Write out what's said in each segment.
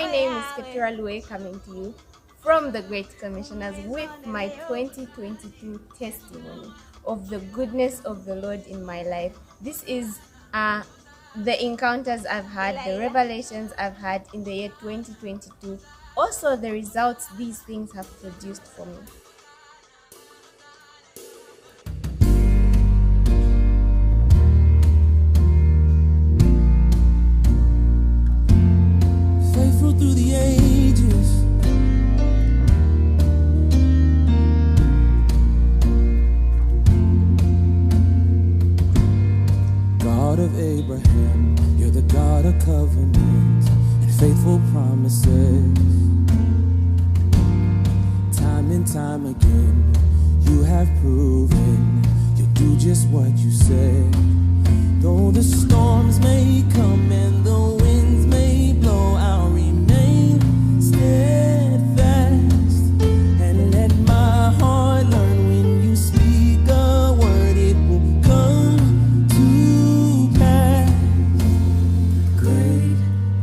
My name is Keturah Luwe, coming to you from the Great Commissioners with my 2022 testimony of the goodness of the Lord in my life. This is the encounters I've had, the revelations I've had in the year 2022, also the results these things have produced for me. Through the ages, God of Abraham, you're the God of covenants and faithful promises. Time and time again, you have proven you'll do just what you said. Though the storms may come and the winds may blow, I'll remain steadfast and let my heart learn when you speak a word, it will come to pass. Great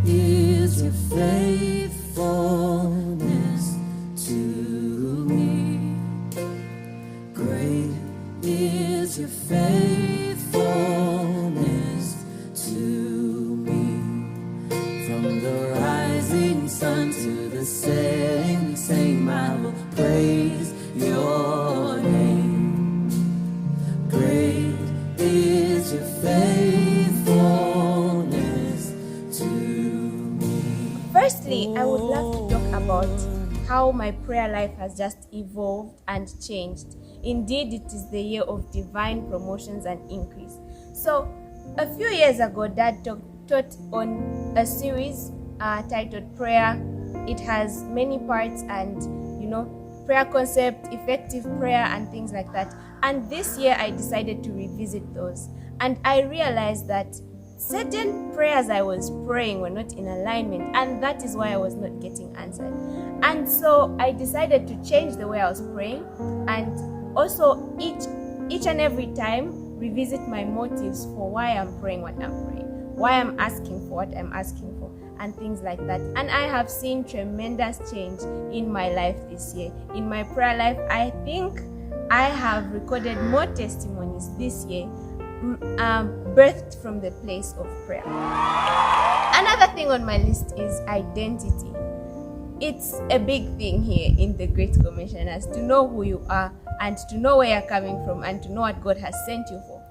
is your faithfulness to me. Great is your faithfulness to me. From the rising sun to the setting, same I will praise your name. Great is your faithfulness to me. Firstly, I would love to talk about how my prayer life has just evolved and changed. Indeed, it is the year of divine promotions and increase. So, a few years ago, Dad taught on a series titled Prayer. It has many parts and, prayer concept, effective prayer, and things like that. And this year, I decided to revisit those. And I realized that certain prayers I was praying were not in alignment, and that is why I was not getting answered. And so I decided to change the way I was praying, and also each and every time revisit my motives for why I'm praying what I'm praying, why I'm asking for what I'm asking for, and things like that. And I have seen tremendous change in my life this year. In my prayer life, I think I have recorded more testimonies this year birthed from the place of prayer. Another thing on my list is identity. It's a big thing here in the Great Commissioners to know who you are and to know where you're coming from and to know what God has sent you for.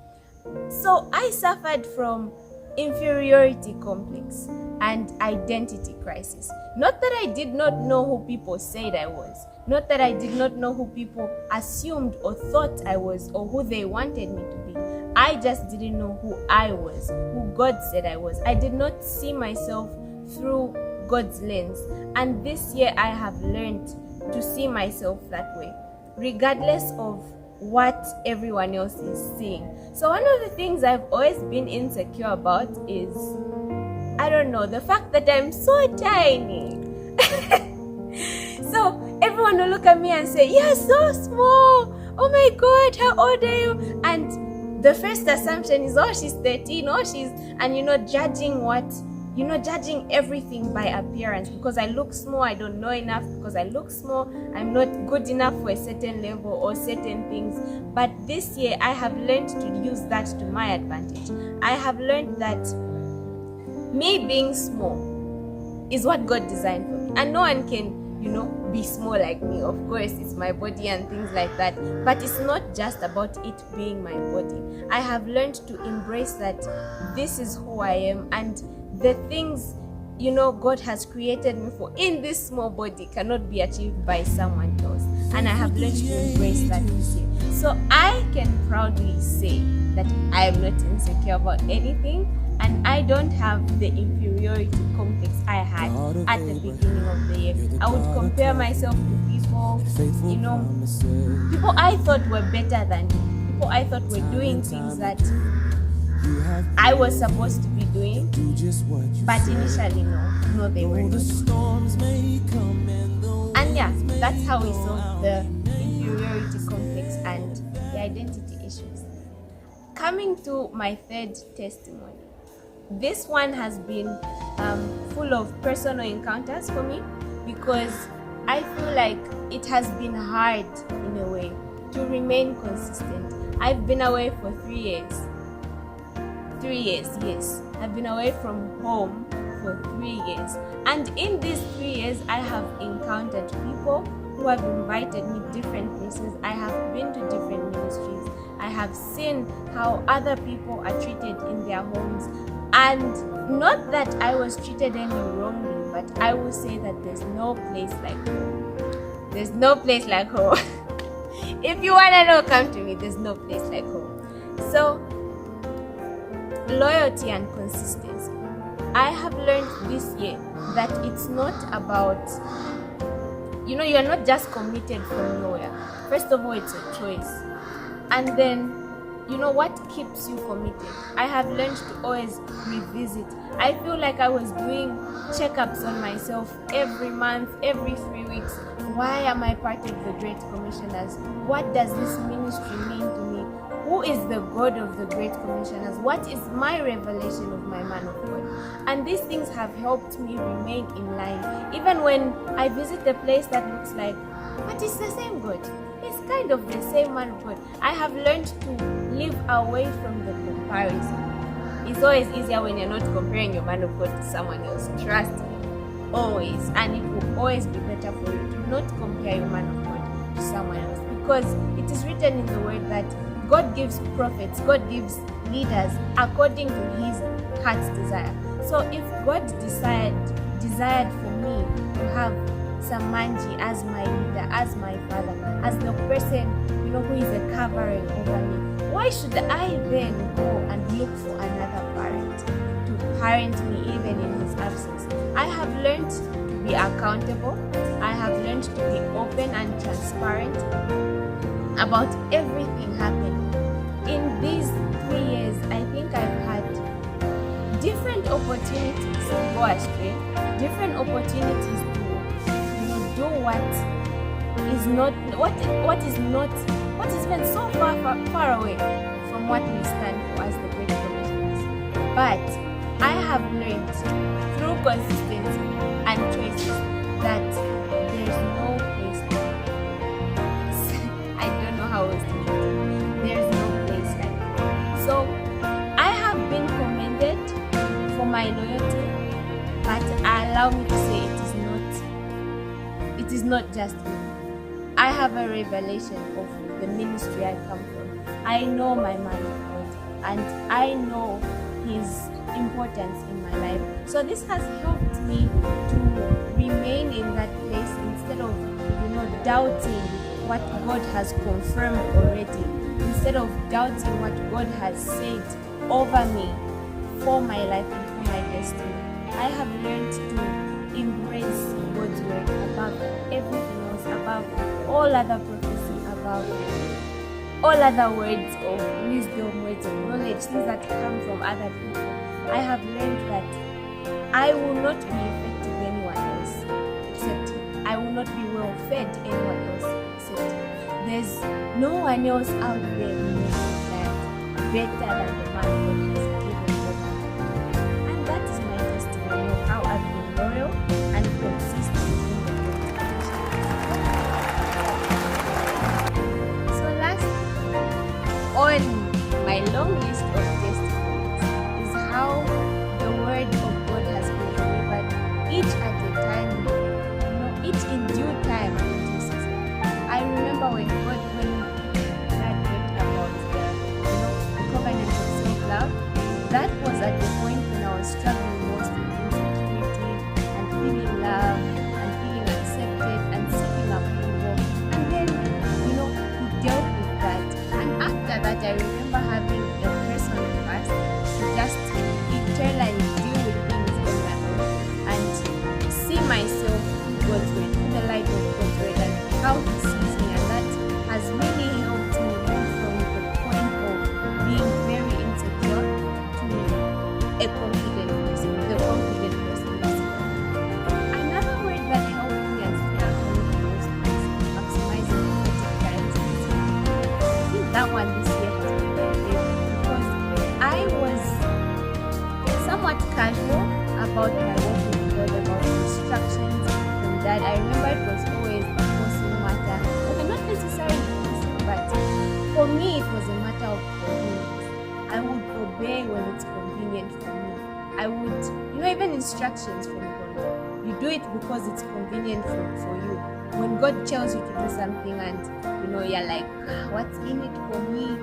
So I suffered from inferiority complex and identity crisis. Not that I did not know who people said I was, not that I did not know who people assumed or thought I was or who they wanted me to be. I just didn't know who I was, who God said I was. I did not see myself through God's lens. And this year I have learned to see myself that way, regardless of what everyone else is seeing. So one of the things I've always been insecure about is, I don't know, the fact that I'm so tiny. So everyone will look at me and say, "You're so small. Oh my God, how old are you?" And the first assumption is, oh, she's 13, oh, judging everything by appearance. Because I look small, I don't know enough. Because I look small, I'm not good enough for a certain level or certain things. But this year, I have learned to use that to my advantage. I have learned that me being small is what God designed for me. And no one can, be small like me. Of course, it's my body and things like that. But it's not just about it being my body. I have learned to embrace that this is who I am, and the things, God has created me for in this small body cannot be achieved by someone else. And I have learned to embrace that this year. So I can proudly say that I am not insecure about anything, and I don't have the inferiority complex I had at the beginning of the year. I would compare myself to people, people I thought were better than me, people I thought were doing things that I was supposed to be doing, but initially, no, they were not. And yeah, that's how we solve the inferiority complex and the identity issues. Coming to my third testimony, this one has been full of personal encounters for me, because I feel like it has been hard in a way to remain consistent. I've been away for 3 years. 3 years, yes. I've been away from home for 3 years. And in these 3 years, I have encountered people who have invited me different places. I have been to different ministries. I have seen how other people are treated in their homes. And not that I was treated any wrongly, but I will say that there's no place like home. There's no place like home. If you want to know, come to me. There's no place like home. So, loyalty and consistency. I have learned this year that it's not about, you're not just committed from nowhere. First of all, it's a choice. And then, what keeps you committed? I have learned to always revisit. I feel like I was doing checkups on myself every month, every 3 weeks. Why am I part of the Great Commissioners? What does this ministry mean to me? Who is the God of the Great Commissioners? What is my revelation of my man of God? And these things have helped me remain in line. Even when I visit a place that looks like, but it's the same God. It's kind of the same man of God. I have learned to live away from the comparison. It's always easier when you're not comparing your man of God to someone else. Trust me. Always. And it will always be better for you to not compare your man of God to someone else. Because it is written in the word that God gives prophets, God gives leaders according to his heart's desire. So if God desired for me to have Samanji as my leader, as my father, as the person, who is a covering over me, why should I then go and look for another parent to parent me even in his absence? I have learned to be accountable. I have learned to be open and transparent about everything happening. In these 3 years, I think I've had different opportunities to go astray, different opportunities to, do what is even so far away from what we stand for as the Great Commissioners. But I have learned through consistency and choices that there's no place like it. I don't know how else to put it. There's no place like it. So I have been commended for my loyalty, but allow me to say it is not just me. I have a revelation of the ministry I come from. I know my man of God, and I know his importance in my life. So this has helped me to remain in that place instead of, doubting what God has confirmed already, instead of doubting what God has said over me for my life and for my destiny. I have learned to embrace God's word above everything else, above all other prophecy, above all other words of wisdom, words of knowledge, things that come from other people. I have learned that I will not be effective anyone else except Him. I will not be well fed anyone else except Him. There's no one else out there who makes that better than the man God has given me. And that is my testimony of how I've been loyal and consistent in the Great Commission. So last, on my long list of testimonies is how the word of God has been delivered, each at a time, each in due time and in due season. I remember when God talked about the covenant of self-love. That was at the point when I was struggling most with insecurity and feeling love and feeling accepted and seeking approval. And then, He dealt with that. And after that, I remember having a personal fast to just eternally deal with things on my own and see myself in God's way, in the light of God's way, and how He sees me. And that has really helped me move from the point of being very insecure to a confident person, the confident person. Another word that helped me and still helps me is maximizing the characteristics. I think that one this year has been very, very about my walk with God, about instructions from Dad. I remember it was always a forcing matter. Okay, not necessarily forcing, but for me it was a matter of convenience. I would obey when it's convenient for me. I would, even instructions from God. You do it because it's convenient for you. When God tells you to do something and you're like, what's in it for me?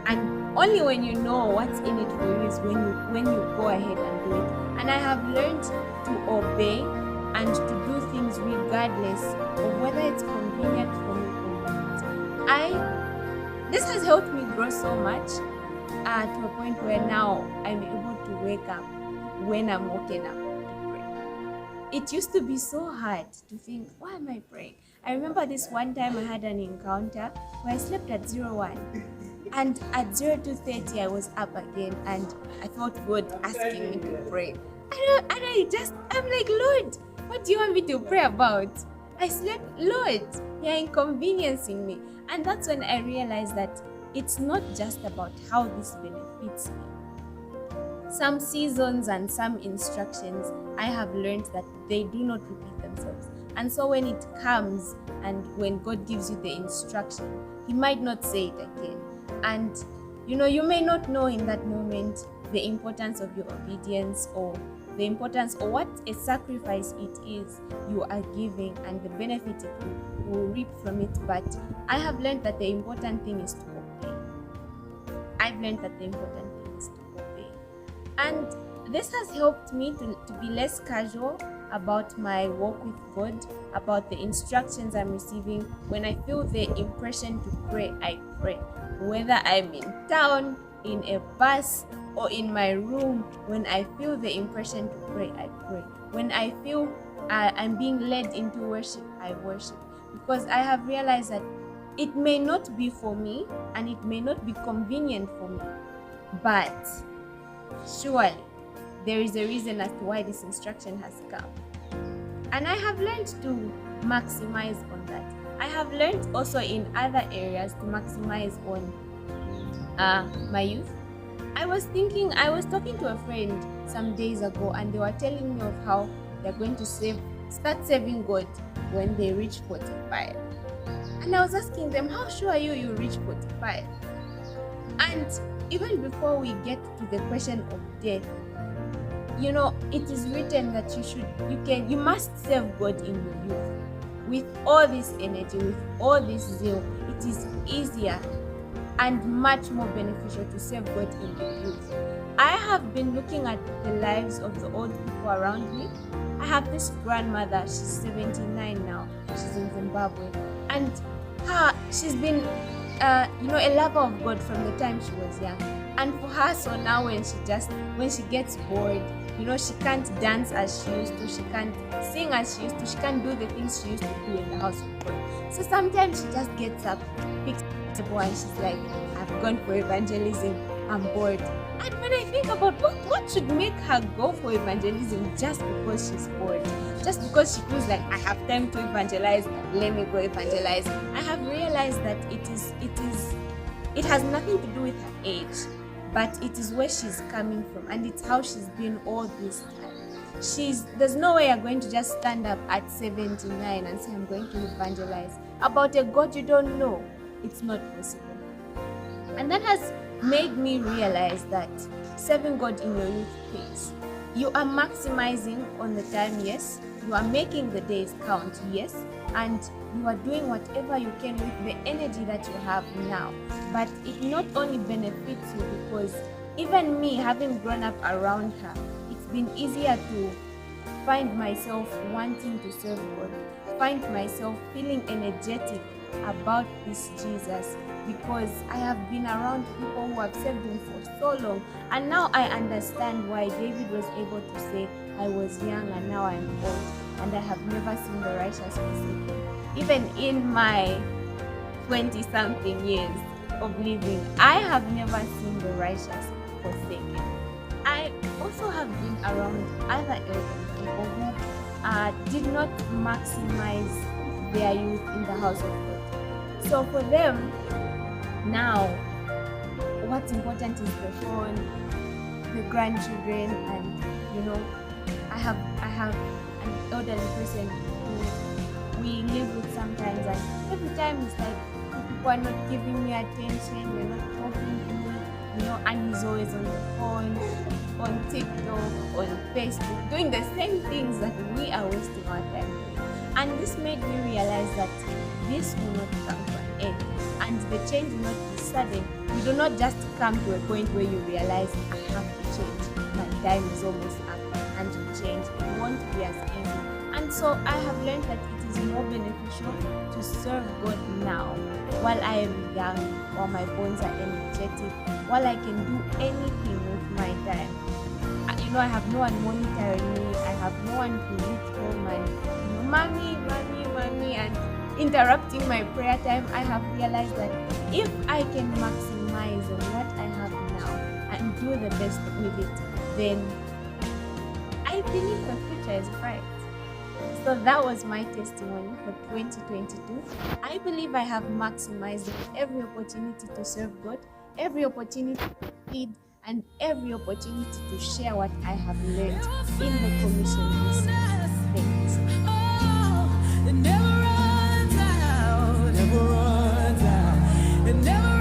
And only when you know what's in it for you is when you go ahead and do it. And I have learned to obey and to do things regardless of whether it's convenient for me or not. This has helped me grow so much to a point where now I'm able to wake up when I'm woken up to pray. It used to be so hard to think, why am I praying? I remember this one time I had an encounter where I slept at 01 and at 02:30 I was up again and I felt God asking me to pray. I'm like, Lord, what do you want me to pray about? I slept, Lord, you're inconveniencing me. And that's when I realized that it's not just about how this benefits me. Some seasons and some instructions, I have learned that they do not repeat themselves. And so when it comes and when God gives you the instruction, He might not say it again. And you may not know in that moment the importance of your obedience or the importance or what a sacrifice it is you are giving and the benefit you will reap from it. But I have learned that the important thing is to obey. I've learned that the important thing is to obey. And this has helped me to be less casual about my walk with God, about the instructions I'm receiving. When I feel the impression to pray, I pray. Whether I'm in town, in a bus, or in my room, when I feel the impression to pray, I pray. When I feel I'm being led into worship, I worship. Because I have realized that it may not be for me and it may not be convenient for me, but surely there is a reason as to why this instruction has come. And I have learned to maximize on that. I have learned also in other areas to maximize on my youth. I was talking to a friend some days ago and they were telling me of how they're going to start serving God when they reach 45. And I was asking them, how sure are you reach 45? And even before we get to the question of death, it is written that you must serve God in your youth. With all this energy, with all this zeal, it is easier and much more beneficial to serve God in your youth. I have been looking at the lives of the old people around me. I have this grandmother, she's 79 now, she's in Zimbabwe, and she's been a lover of God from the time she was young. And for her, so now when she gets bored, she can't dance as she used to, she can't sing as she used to, she can't do the things she used to do in the house of God. So sometimes she just gets up, picks the table, and she's like, I've gone for evangelism, I'm bored. And when I think about what should make her go for evangelism just because she's bored, just because she feels like I have time to evangelize, let me go evangelize, I have realized that it has nothing to do with her age, but it is where she's coming from and it's how she's been all this time. There's no way you're going to just stand up at 79 and say, I'm going to evangelize about a God you don't know. It's not possible. And that has made me realize that serving God in your youth pays. You are maximizing on the time, yes. You are making the days count, yes. And you are doing whatever you can with the energy that you have now. But it not only benefits you, because even me, having grown up around her, it's been easier to find myself wanting to serve God, find myself feeling energetic about this Jesus, because I have been around people who have served Him for so long. And now I understand why David was able to say, I was young and now I'm old, and I have never seen the righteous forsaken. Even in my 20-something years of living, I have never seen the righteous forsaken. I also have been around other elderly people who did not maximize their youth in the house of God. So for them, now, what's important is the phone, the grandchildren, and I I have an elderly person who we live with sometimes, and every time it's like people are not giving me attention, they're not talking to me, and he's always on the phone, on TikTok, on Facebook, doing the same things that we are wasting our time doing. And this made me realize that this will not come to an end, and the change will not be sudden. You do not just come to a point where you realize, I have to change, my time is almost up, and to change, it won't be as easy. And so I have learned that it is more beneficial to serve God now, while I am young, while my bones are energetic, while I can do anything with my time. I have no one monitoring me, I have no one to reach home and mommy, and interrupting my prayer time. I have realized that if I can maximize on what I have now and do the best with it, then I believe the future is bright. So that was my testimony for 2022. I believe I have maximized every opportunity to serve God, every opportunity to feed, and every opportunity to share what I have learned in the commission this year. Thank you so much. It never runs out. It never runs out. It never